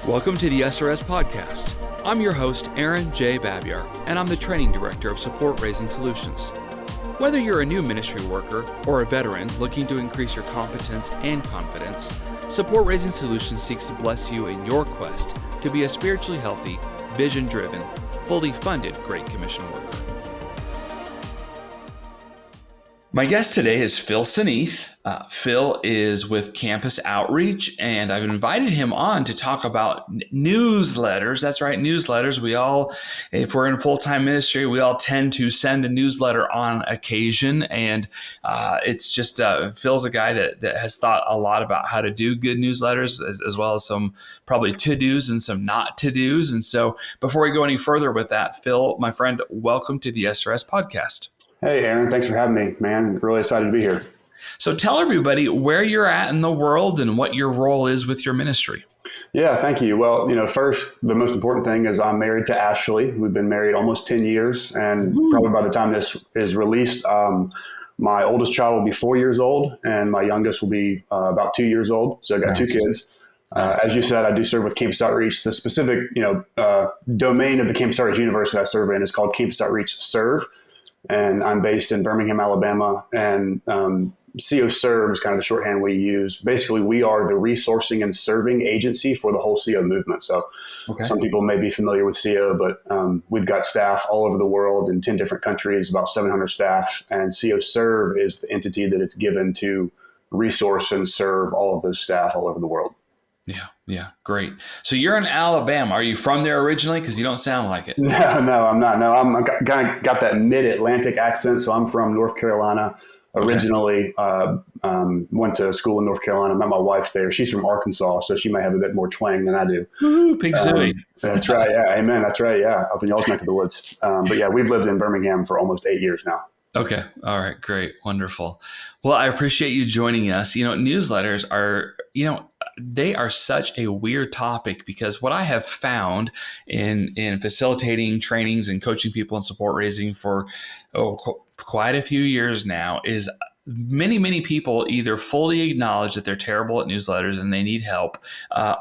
Welcome to the SRS Podcast. I'm your host, Aaron J. Babyar, and I'm the Training Director of Support Raising Solutions. Whether you're a new ministry worker or a veteran looking to increase your competence and confidence, Support Raising Solutions seeks to bless you in your quest to be a spiritually healthy, vision-driven, fully funded Great Commission worker. My guest today is Phil Sineath. Phil is with Campus Outreach, and I've invited him on to talk about newsletters. That's right, newsletters. We all, if we're in full-time ministry, we all tend to send a newsletter on occasion, and it's just Phil's a guy that has thought a lot about how to do good newsletters, as well as some probably to-dos and some not to-dos. And so before we go any further with that, Phil, my friend, welcome to the SRS Podcast. Hey, Aaron, thanks for having me, man. Really excited to be here. So tell everybody where you're at in the world and what your role is with your ministry. Yeah, thank you. Well, first, the most important thing is I'm married to Ashley. We've been married almost 10 years, and probably by the time this is released, my oldest child will be 4 years old, and my youngest will be about 2 years old. So I got two kids. As you said, I do serve with Campus Outreach. The specific, domain of the Campus Outreach universe that I serve in is called Campus Outreach Serve. And I'm based in Birmingham, Alabama, and CO Serve is kind of the shorthand we use. Basically, we are the resourcing and serving agency for the whole CO movement. So Some people may be familiar with CO, but we've got staff all over the world in 10 different countries, about 700 staff. And CO Serve is the entity that it's given to resource and serve all of those staff all over the world. Yeah, great. So you're in Alabama. Are you from there originally? Because you don't sound like it. No, I'm not. No, I'm kind of got that mid-Atlantic accent. So I'm from North Carolina originally. Went to school in North Carolina. Met my wife there. She's from Arkansas, so she may have a bit more twang than I do. Woo-hoo, Pig Suey. That's right. Yeah, amen. That's right. Yeah, up in y'all's neck of the woods. But yeah, we've lived in Birmingham for almost 8 years now. Okay. All right. Great. Wonderful. Well, I appreciate you joining us. Newsletters are, they are such a weird topic because what I have found in facilitating trainings and coaching people in support raising for quite a few years now is many people either fully acknowledge that they're terrible at newsletters and they need help,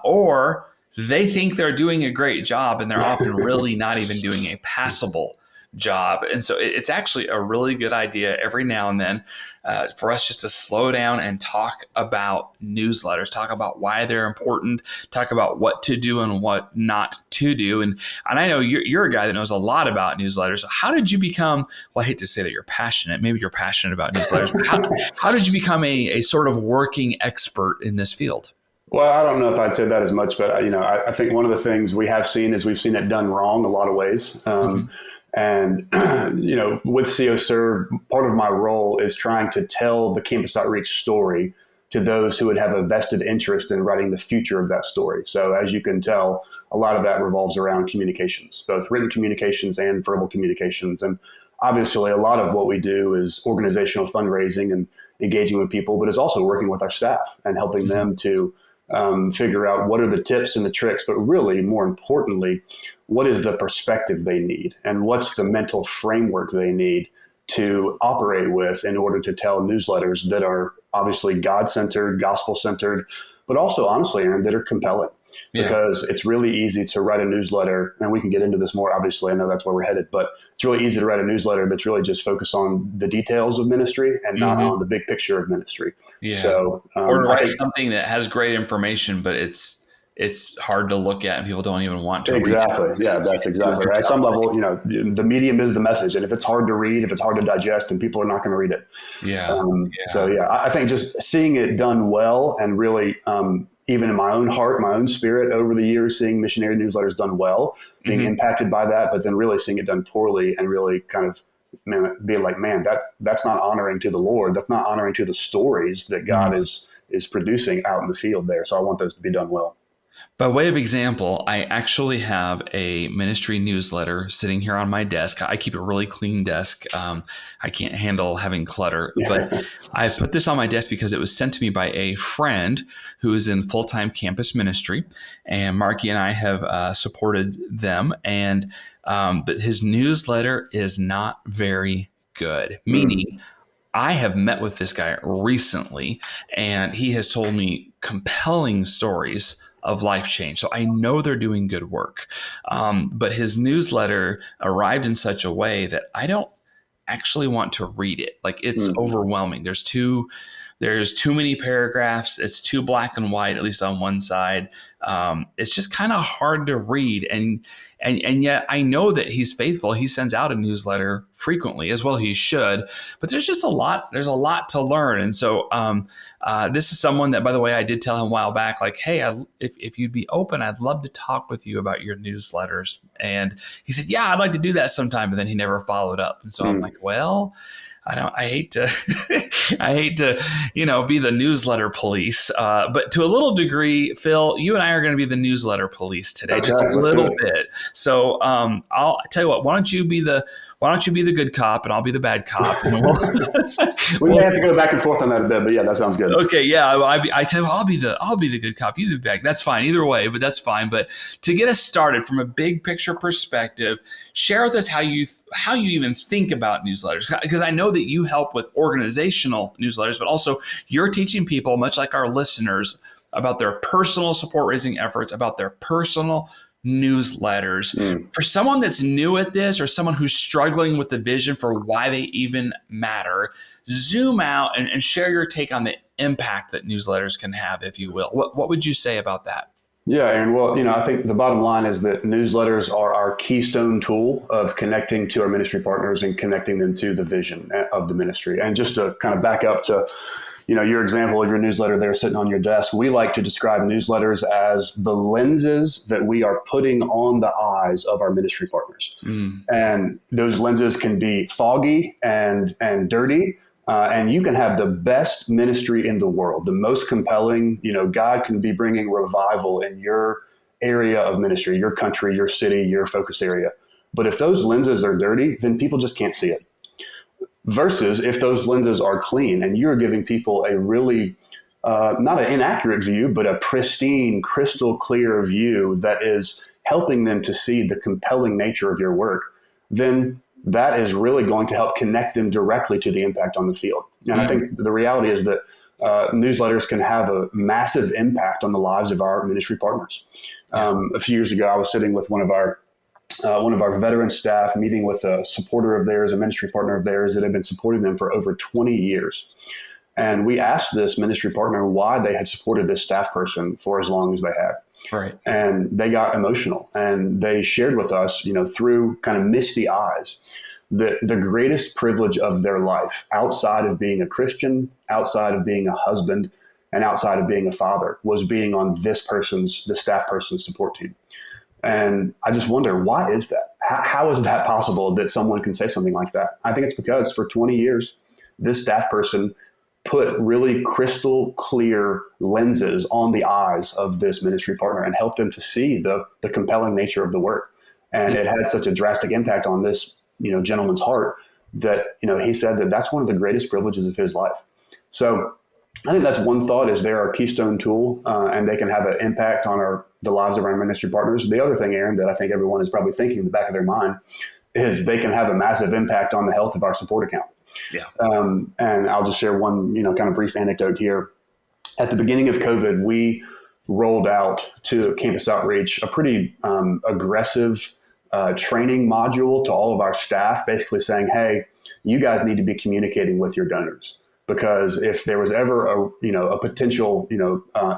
or they think they're doing a great job and they're often really not even doing a passable job. And so it's actually a really good idea every now and then for us just to slow down and talk about newsletters, talk about why they're important, talk about what to do and what not to do. And I know you're a guy that knows a lot about newsletters. So how did you become, well, I hate to say that you're passionate, maybe you're passionate about newsletters, but how did you become a sort of working expert in this field? Well, I don't know if I'd say that as much, but I think one of the things we have seen is we've seen it done wrong a lot of ways. And, with CO Serve, part of my role is trying to tell the Campus Outreach story to those who would have a vested interest in writing the future of that story. So as you can tell, a lot of that revolves around communications, both written communications and verbal communications. And obviously, a lot of what we do is organizational fundraising and engaging with people, but it's also working with our staff and helping them to figure out what are the tips and the tricks, but really more importantly, what is the perspective they need and what's the mental framework they need to operate with in order to tell newsletters that are obviously God-centered, gospel-centered, but also honestly, Aaron, that are compelling. Yeah. Because it's really easy to write a newsletter, and we can get into this more, obviously, I know that's where we're headed, but it's really easy to write a newsletter that's really just focused on the details of ministry and not on the big picture of ministry. Yeah. So, or to write something that has great information, but it's hard to look at and people don't even want to exactly. read it. Yeah, that's exactly right. At some level, the medium is the message. And if it's hard to read, if it's hard to digest, then people are not going to read it. So, I think just seeing it done well and really even in my own heart, my own spirit over the years, seeing missionary newsletters done well, being impacted by that, but then really seeing it done poorly and really kind of being like, man, that's not honoring to the Lord. That's not honoring to the stories that God is producing out in the field there. So I want those to be done well. By way of example, I actually have a ministry newsletter sitting here on my desk. I keep a really clean desk. I can't handle having clutter, but I've put this on my desk because it was sent to me by a friend who is in full-time campus ministry, and Marky and I have supported them. And but his newsletter is not very good, meaning I have met with this guy recently, and he has told me compelling stories of life change. So I know they're doing good work. But his newsletter arrived in such a way that I don't actually want to read it. Like, it's overwhelming. There's too many paragraphs. It's too black and white, at least on one side. It's just kind of hard to read. And yet I know that he's faithful. He sends out a newsletter frequently, as well he should. But there's just a lot. There's a lot to learn. And so this is someone that, by the way, I did tell him a while back, like, hey, if you'd be open, I'd love to talk with you about your newsletters. And he said, yeah, I'd like to do that sometime. But then he never followed up. And so I'm like, well, I hate to, be the newsletter police. But to a little degree, Phil, you and I are going to be the newsletter police today, just a little bit. So I'll tell you what. Why don't you be the good cop and I'll be the bad cop? And we may have to go back and forth on that a bit, but yeah, that sounds good. Okay, yeah. I tell you, I'll be the good cop. You the bad. That's fine. Either way, but that's fine. But to get us started from a big picture perspective, share with us how you even think about newsletters, because I know that you help with organizational newsletters, but also you're teaching people, much like our listeners, about their personal support raising efforts, about their personal newsletters. For someone that's new at this, or someone who's struggling with the vision for why they even matter, zoom out and share your take on the impact that newsletters can have, if you will. What would you say about that? Yeah, Aaron. Well, I think the bottom line is that newsletters are our keystone tool of connecting to our ministry partners and connecting them to the vision of the ministry. And just to kind of back up to, your example of your newsletter there sitting on your desk, we like to describe newsletters as the lenses that we are putting on the eyes of our ministry partners. And those lenses can be foggy and dirty. And you can have the best ministry in the world, the most compelling. God can be bringing revival in your area of ministry, your country, your city, your focus area. But if those lenses are dirty, then people just can't see it. Versus if those lenses are clean and you're giving people a really, not an inaccurate view, but a pristine, crystal clear view that is helping them to see the compelling nature of your work, then that is really going to help connect them directly to the impact on the field. And I think the reality is that newsletters can have a massive impact on the lives of our ministry partners. A few years ago, I was sitting with one of our veteran staff, meeting with a supporter of theirs, a ministry partner of theirs that had been supporting them for over 20 years. And we asked this ministry partner why they had supported this staff person for as long as they had. Right. And they got emotional, and they shared with us, through kind of misty eyes, that the greatest privilege of their life, outside of being a Christian, outside of being a husband, and outside of being a father, was being on the staff person's support team. And I just wonder, why is that? How is that possible that someone can say something like that? I think it's because for 20 years, this staff person put really crystal clear lenses on the eyes of this ministry partner and helped them to see the compelling nature of the work. And it had such a drastic impact on this, gentleman's heart that, he said that that's one of the greatest privileges of his life. So I think that's one thought, is they're our keystone tool, and they can have an impact on the lives of our ministry partners. The other thing, Aaron, that I think everyone is probably thinking in the back of their mind is they can have a massive impact on the health of our support account. Yeah. And I'll just share one, kind of brief anecdote here. At the beginning of COVID, we rolled out to Campus Outreach a pretty aggressive training module to all of our staff, basically saying, hey, you guys need to be communicating with your donors. Because if there was ever a potential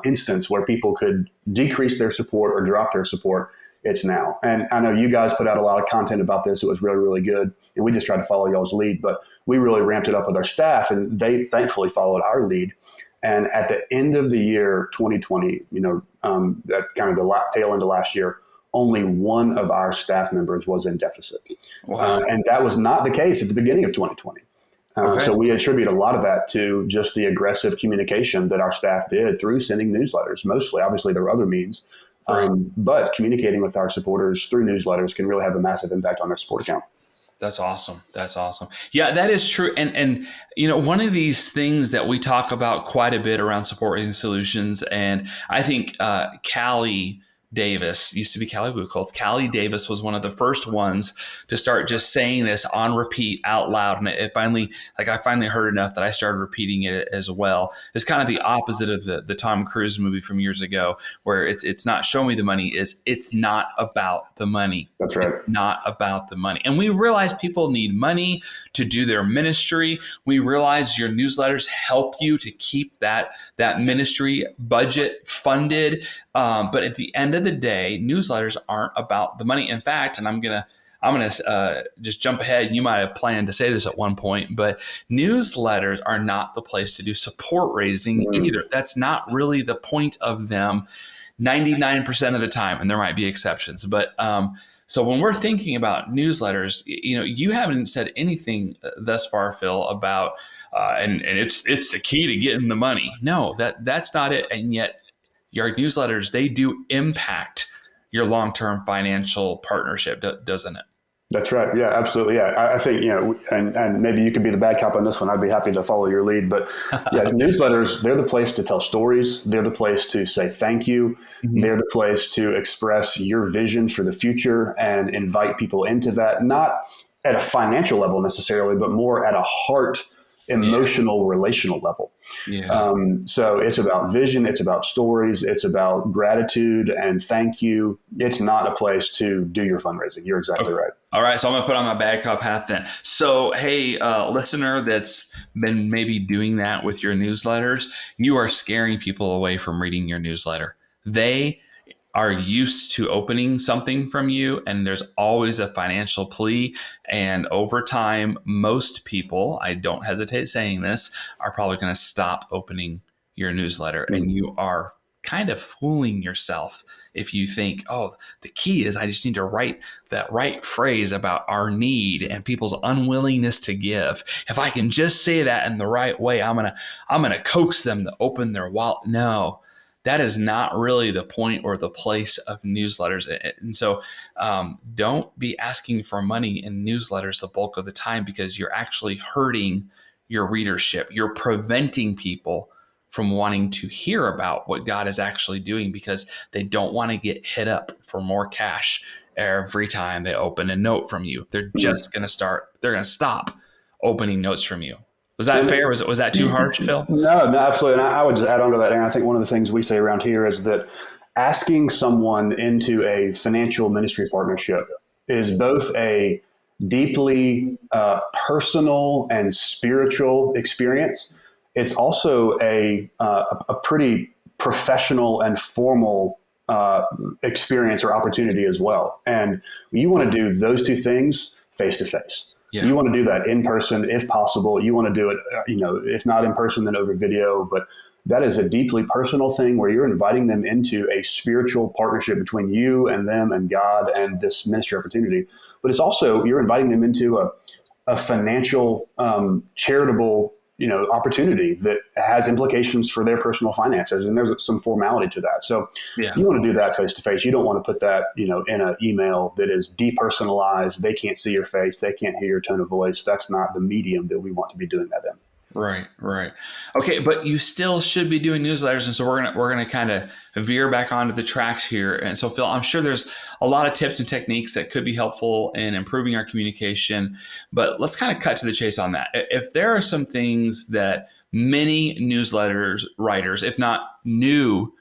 instance where people could decrease their support or drop their support, it's now. And I know you guys put out a lot of content about this. It was really, really good. And we just tried to follow y'all's lead, but we really ramped it up with our staff, and they thankfully followed our lead. And at the end of the year, 2020, that kind of the tail end of last year, only one of our staff members was in deficit. Wow. And that was not the case at the beginning of 2020. Okay. So we attribute a lot of that to just the aggressive communication that our staff did through sending newsletters. Mostly, obviously, there are other means, right. But communicating with our supporters through newsletters can really have a massive impact on their support account. That's awesome. That's awesome. Yeah, that is true. And one of these things that we talk about quite a bit around support raising solutions, and I think Callie Davis, used to be Callie Buchholz. Callie Davis was one of the first ones to start just saying this on repeat out loud. And it finally, I finally heard enough that I started repeating it as well. It's kind of the opposite of the Tom Cruise movie from years ago, where it's not show me the money, it's not about the money. That's right. It's not about the money. And we realize people need money to do their ministry. We realize your newsletters help you to keep that ministry budget funded. But at the end of the day, newsletters aren't about the money. In fact, and I'm gonna just jump ahead. You might have planned to say this at one point, but newsletters are not the place to do support raising either. That's not really the point of them 99% of the time, and there might be exceptions. But so when we're thinking about newsletters, you haven't said anything thus far, Phil, about and it's the key to getting the money. No, that's not it. And yet your newsletters, they do impact your long-term financial partnership, doesn't it? That's right. Yeah, absolutely. Yeah, I think, and maybe you could be the bad cop on this one. I'd be happy to follow your lead. But yeah, newsletters, they're the place to tell stories. They're the place to say thank you. Mm-hmm. They're the place to express your vision for the future and invite people into that, not at a financial level necessarily, but more at a heart, emotional, relational level. Yeah. So it's about vision. It's about stories. It's about gratitude and thank you. It's not a place to do your fundraising. You're exactly right. All right. So I'm going to put on my bad cop hat then. So, hey, listener that's been maybe doing that with your newsletters, you are scaring people away from reading your newsletter. They are used to opening something from you, and there's always a financial plea. And over time, most people, I don't hesitate saying this, are probably going to stop opening your newsletter. Mm-hmm. And you are kind of fooling yourself if you think, oh, the key is I just need to write that right phrase about our need and people's unwillingness to give. If I can just say that in the right way, I'm gonna coax them to open their wallet. No. That is not really the point or the place of newsletters. And so don't be asking for money in newsletters the bulk of the time, because you're actually hurting your readership. You're preventing people from wanting to hear about what God is actually doing because they don't want to get hit up for more cash every time they open a note from you. They're just going to stop opening notes from you. Was that fair? Was that too harsh, Phil? No, absolutely. And I would just add on to that, Aaron. I think one of the things we say around here is that asking someone into a financial ministry partnership is both a deeply personal and spiritual experience. It's also a pretty professional and formal experience or opportunity as well. And you want to do those two things face to face. Yeah. You want to do that in person, if possible. You want to do it, if not in person, then over video. But that is a deeply personal thing where you're inviting them into a spiritual partnership between you and them and God and this ministry opportunity. But it's also, you're inviting them into a financial, charitable, opportunity that has implications for their personal finances. And there's some formality to that. So you want to do that face to face. You don't want to put that, in an email that is depersonalized. They can't see your face. They can't hear your tone of voice. That's not the medium that we want to be doing that in. Right. Okay, but you still should be doing newsletters, and so we're gonna kind of veer back onto the tracks here. And so, Phil, I'm sure there's a lot of tips and techniques that could be helpful in improving our communication, but let's kind of cut to the chase on that. If there are some things that many newsletters writers, if not new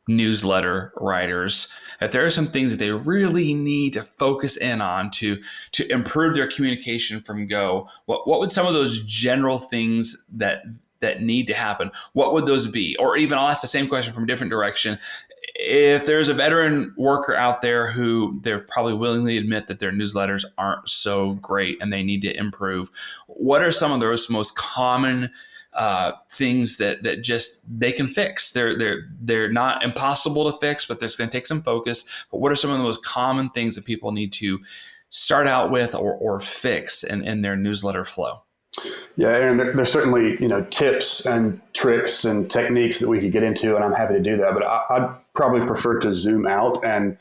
newsletter writers, if there are some things that they really need to focus in on to improve their communication from go, what would some of those general things that need to happen, what would those be? Or even I'll ask the same question from a different direction. If there's a veteran worker out there who they're probably willingly admit that their newsletters aren't so great and they need to improve, what are some of those most common things that just they can fix? They're not impossible to fix, but there's going to take some focus. But what are some of the most common things that people need to start out with or fix in their newsletter flow? Yeah, Aaron, there's certainly tips and tricks and techniques that we could get into, and I'm happy to do that. But I'd probably prefer to zoom out and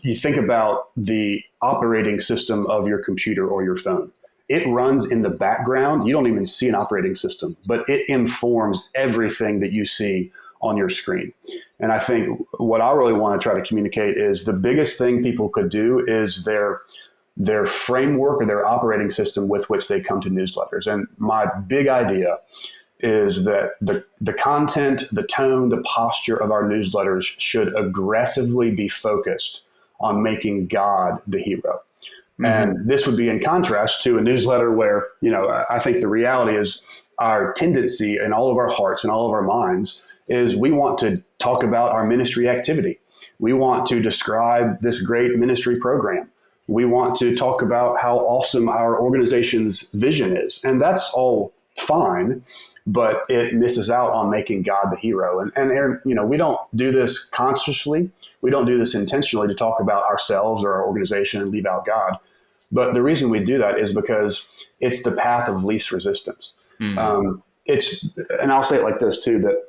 you think about the operating system of your computer or your phone. It runs in the background. You don't even see an operating system, but it informs everything that you see on your screen. And I think what I really want to try to communicate is the biggest thing people could do is their framework or their operating system with which they come to newsletters. And my big idea is that the content, the tone, the posture of our newsletters should aggressively be focused on making God the hero. Mm-hmm. And this would be in contrast to a newsletter where, I think the reality is our tendency in all of our hearts and all of our minds is we want to talk about our ministry activity. We want to describe this great ministry program. We want to talk about how awesome our organization's vision is. And that's all fine, but it misses out on making God the hero. And Aaron, we don't do this consciously. We don't do this intentionally to talk about ourselves or our organization and leave out God. But the reason we do that is because it's the path of least resistance. Mm-hmm. And I'll say it like this too, that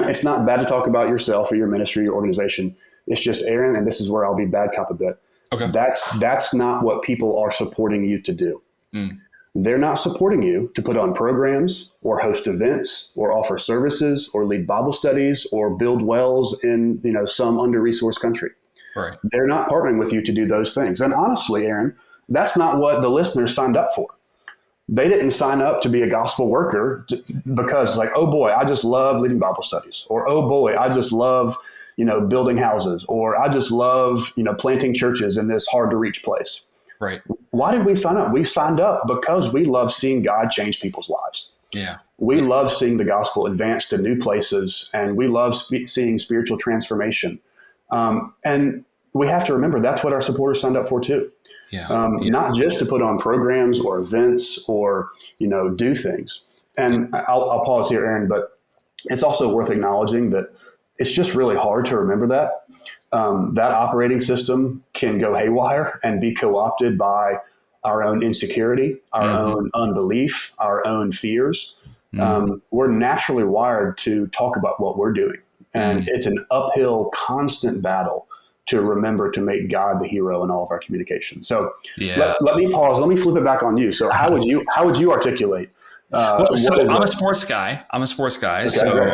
it's not bad to talk about yourself or your ministry, your organization. It's just, Aaron, and this is where I'll be bad cop a bit. Okay. That's not what people are supporting you to do. Mm. They're not supporting you to put on programs or host events or offer services or lead Bible studies or build wells in some under-resourced country. Right. They're not partnering with you to do those things. And honestly, Aaron, that's not what the listeners signed up for. They didn't sign up to be a gospel worker because oh boy, I just love leading Bible studies, or oh boy, I just love building houses, or I just love planting churches in this hard to reach place. Right. Why did we sign up? We signed up because we love seeing God change people's lives. Yeah. We love seeing the gospel advance to new places, and we love seeing spiritual transformation. And we have to remember that's what our supporters signed up for too. Yeah. Not just to put on programs or events or, do things. And I'll pause here, Aaron, but it's also worth acknowledging that it's just really hard to remember that. That operating system can go haywire and be co-opted by our own insecurity, our own unbelief, our own fears. We're naturally wired to talk about what we're doing. And it's an uphill, constant battle to remember to make God the hero in all of our communication. So let me pause. Let me flip it back on you. So how would you articulate? I'm a sports guy. Okay, so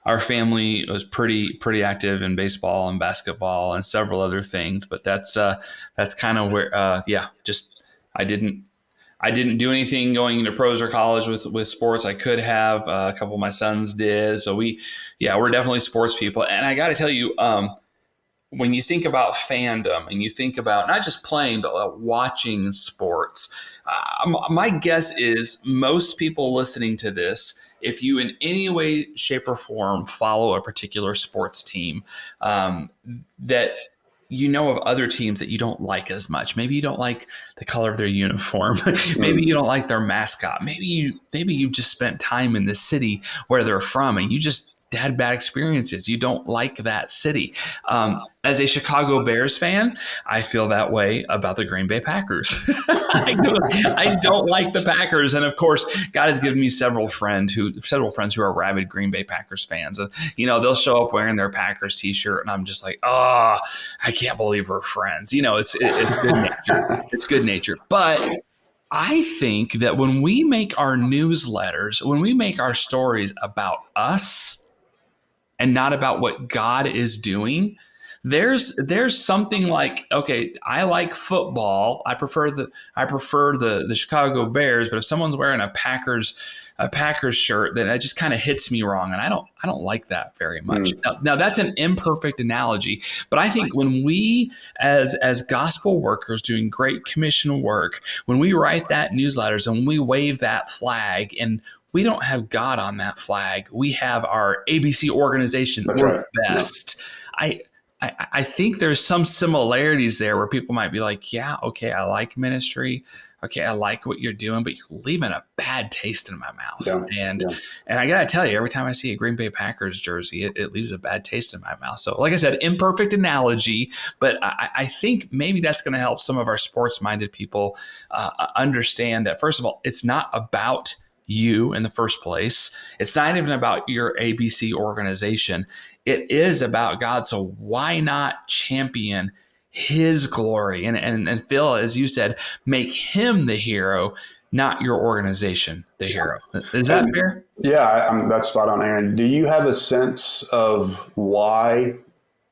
our family was pretty active in baseball and basketball and several other things. But that's kind of where I didn't do anything going into pros or college with sports. I could have. A couple of my sons did. So we're definitely sports people. And I got to tell you, when you think about fandom and you think about not just playing, but watching sports, my guess is most people listening to this, if you in any way, shape, or form follow a particular sports team, that of other teams that you don't like as much. Maybe you don't like the color of their uniform. Maybe you don't like their mascot. Maybe you just spent time in the city where they're from and you just had bad experiences. You don't like that city. As a Chicago Bears fan, I feel that way about the Green Bay Packers. I don't like the Packers. And of course, God has given me several friends who are rabid Green Bay Packers fans. They'll show up wearing their Packers t-shirt and I'm just like, oh, I can't believe we're friends. It's good nature. It's good nature. But I think that when we make our newsletters, when we make our stories about us, and not about what God is doing, there's something like, okay, I like football. I prefer the Chicago Bears, but if someone's wearing a Packers shirt, then it just kind of hits me wrong, and I don't like that very much. Now that's an imperfect analogy, but I think when we as gospel workers doing great commission work, when we write that newsletters and when we wave that flag and we don't have God on that flag. We have our ABC organization. That's we're right. Best. Yeah. I think there's some similarities there where people might be like, yeah, okay, I like ministry. Okay, I like what you're doing, but you're leaving a bad taste in my mouth. Yeah. And I got to tell you, every time I see a Green Bay Packers jersey, it leaves a bad taste in my mouth. So like I said, imperfect analogy, but I think maybe that's going to help some of our sports-minded people understand that, first of all, it's not about you in the first place. It's not even about your ABC organization. It is about God. So why not champion his glory? And Phil, as you said, make him the hero. not your organization, the hero. Is that fair? Yeah, that's spot on, Aaron. Do you have a sense of why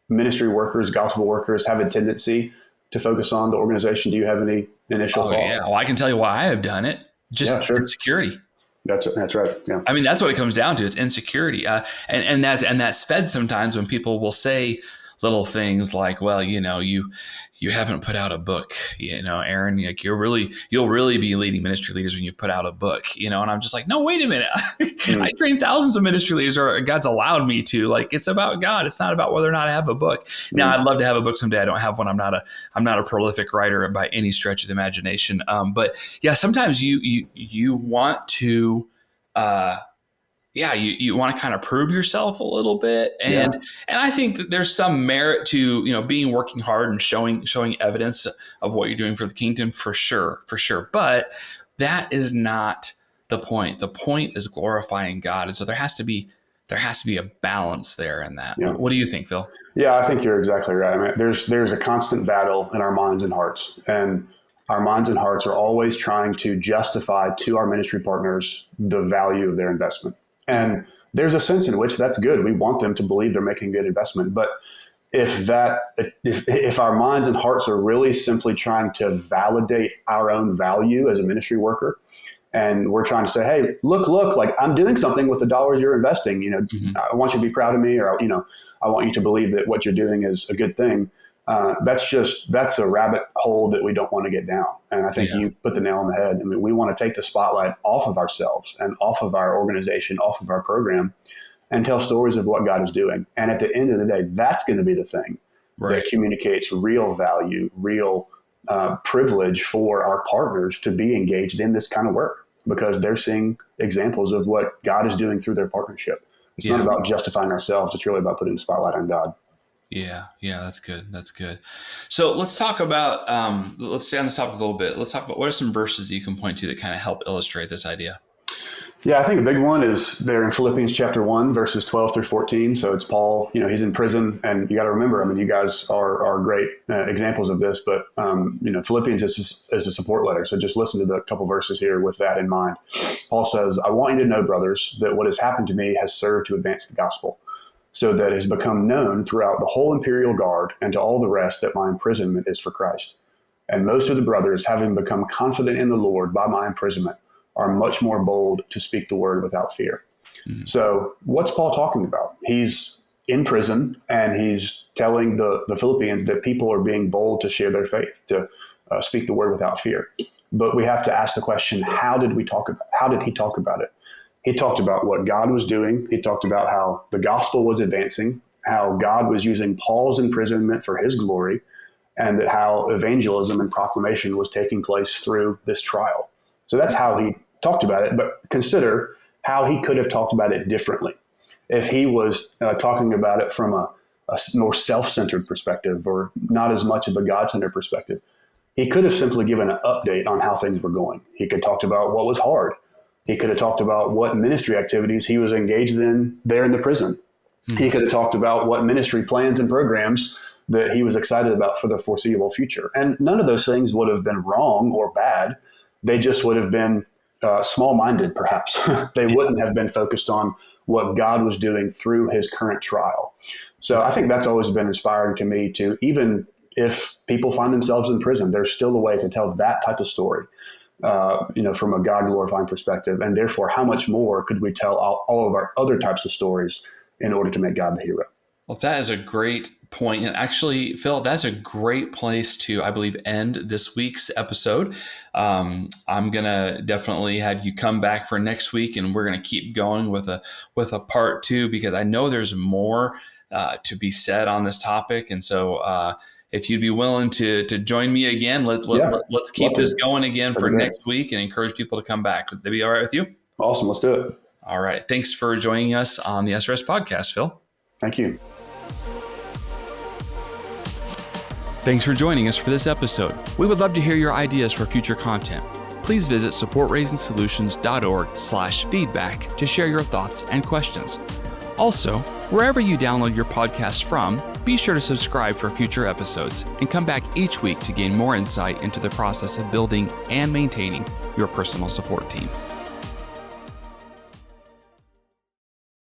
ministry workers, gospel workers have a tendency to focus on the organization? Do you have any initial thoughts? Yeah. Well, I can tell you why I have done it. Just sure. insecurity. That's right. Yeah. I mean, that's what it comes down to. It's insecurity. And that's fed sometimes when people will say little things like, well, you haven't put out a book, Aaron, like you'll really be leading ministry leaders when you put out a book, and I'm just like, no, wait a minute. I train thousands of ministry leaders, or God's allowed me to. Like, it's about God. It's not about whether or not I have a book. Now, I'd love to have a book someday. I don't have one. I'm not a prolific writer by any stretch of the imagination. But yeah, sometimes you want to, you want to kind of prove yourself a little bit. And I think that there's some merit to, working hard and showing evidence of what you're doing for the kingdom, for sure. But that is not the point. The point is glorifying God. And so there has to be a balance there in that. Yeah. What do you think, Phil? Yeah, I think you're exactly right. I mean, there's a constant battle in our minds and hearts, and our minds and hearts are always trying to justify to our ministry partners the value of their investment. And there's a sense in which that's good. We want them to believe they're making a good investment. But if our minds and hearts are really simply trying to validate our own value as a ministry worker, and we're trying to say, hey, look, like I'm doing something with the dollars you're investing, I want you to be proud of me, or, I want you to believe that what you're doing is a good thing. That's a rabbit hole that we don't want to get down. And I think you put the nail on the head. I mean, we want to take the spotlight off of ourselves and off of our organization, off of our program, and tell stories of what God is doing. And at the end of the day, that's going to be the thing that communicates real value, real privilege for our partners to be engaged in this kind of work, because they're seeing examples of what God is doing through their partnership. It's not about justifying ourselves. It's really about putting the spotlight on God. Yeah, that's good. That's good. So let's talk about, let's stay on this topic a little bit. Let's talk about what are some verses that you can point to that kind of help illustrate this idea? Yeah, I think the big one is there in Philippians chapter 1, verses 12 through 14. So it's Paul, he's in prison, and you got to remember, I mean, you guys are great examples of this, but, Philippians is a support letter. So just listen to the couple verses here with that in mind. Paul says, I want you to know, brothers, that what has happened to me has served to advance the gospel, so that it has become known throughout the whole imperial guard and to all the rest that my imprisonment is for Christ. And most of the brothers, having become confident in the Lord by my imprisonment, are much more bold to speak the word without fear. Mm-hmm. So what's Paul talking about? He's in prison, and he's telling the Philippians that people are being bold to share their faith, to speak the word without fear. But we have to ask the question, how did he talk about it? He talked about what God was doing. He talked about how the gospel was advancing, how God was using Paul's imprisonment for his glory, and that how evangelism and proclamation was taking place through this trial. So that's how he talked about it. But consider how he could have talked about it differently if he was talking about it from a more self-centered perspective, or not as much of a God-centered perspective. He could have simply given an update on how things were going. He could have talked about what was hard. He could have talked about what ministry activities he was engaged in there in the prison. Mm-hmm. He could have talked about what ministry plans and programs that he was excited about for the foreseeable future. And none of those things would have been wrong or bad. They just would have been small-minded, perhaps. They wouldn't have been focused on what God was doing through his current trial. So I think that's always been inspiring to me, to even if people find themselves in prison, there's still a way to tell that type of story. From a God-glorifying perspective. And therefore, how much more could we tell all of our other types of stories in order to make God the hero? Well, that is a great point. And actually, Phil, that's a great place to, I believe, end this week's episode. I'm going to definitely have you come back for next week, and we're going to keep going with a part 2, because I know there's more to be said on this topic. And so, if you'd be willing to join me again, let's keep this going again for next week, and encourage people to come back. Would that be all right with you? Awesome. Let's do it. All right. Thanks for joining us on the SRS podcast, Phil. Thank you. Thanks for joining us for this episode. We would love to hear your ideas for future content. Please visit supportraisengsolutions.org/feedback to share your thoughts and questions. Also, wherever you download your podcast from, Be sure to subscribe for future episodes and come back each week to gain more insight into the process of building and maintaining your personal support team.